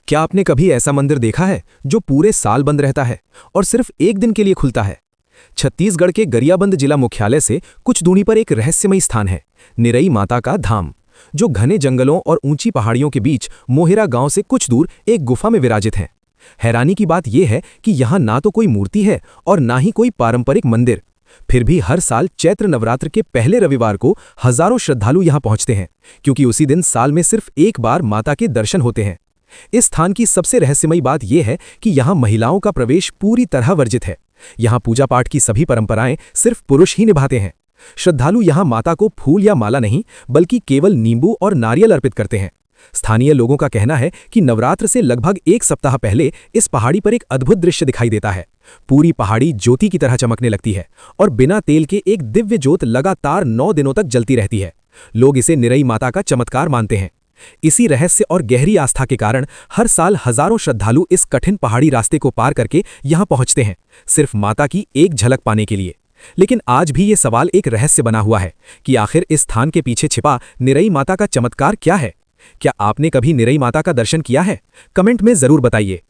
क्या आपने कभी ऐसा मंदिर देखा है जो पूरे साल बंद रहता है और सिर्फ एक दिन के लिए खुलता है? छत्तीसगढ़ के गरियाबंद जिला मुख्यालय से कुछ दूरी पर एक रहस्यमयी स्थान है, निरई माता का धाम, जो घने जंगलों और ऊंची पहाड़ियों के बीच मोहेरा गांव से कुछ दूर एक गुफा में विराजित है। हैरानी की बात यह है कि यहाँ ना तो कोई मूर्ति है और ना ही कोई पारंपरिक मंदिर। फिर भी हर साल चैत्र नवरात्र के पहले रविवार को हजारों श्रद्धालु यहाँ पहुंचते हैं, क्योंकि उसी दिन साल में सिर्फ एक बार माता के दर्शन होते हैं। इस स्थान की सबसे रहस्यमयी बात यह है कि यहाँ महिलाओं का प्रवेश पूरी तरह वर्जित है। यहाँ पूजा पाठ की सभी परंपराएं सिर्फ पुरुष ही निभाते हैं। श्रद्धालु यहाँ माता को फूल या माला नहीं, बल्कि केवल नींबू और नारियल अर्पित करते हैं। स्थानीय लोगों का कहना है कि नवरात्र से लगभग एक सप्ताह पहले इस पहाड़ी पर एक अद्भुत दृश्य दिखाई देता है। पूरी पहाड़ी ज्योति की तरह चमकने लगती है और बिना तेल के एक दिव्य ज्योत लगातार 9 दिनों तक जलती रहती है। लोग इसे निरई माता का चमत्कार मानते हैं। इसी रहस्य और गहरी आस्था के कारण हर साल हजारों श्रद्धालु इस कठिन पहाड़ी रास्ते को पार करके यहाँ पहुँचते हैं, सिर्फ माता की एक झलक पाने के लिए। लेकिन आज भी ये सवाल एक रहस्य बना हुआ है कि आखिर इस स्थान के पीछे छिपा निरई माता का चमत्कार क्या है? क्या आपने कभी निरई माता का दर्शन किया है? कमेंट में जरूर बताइए।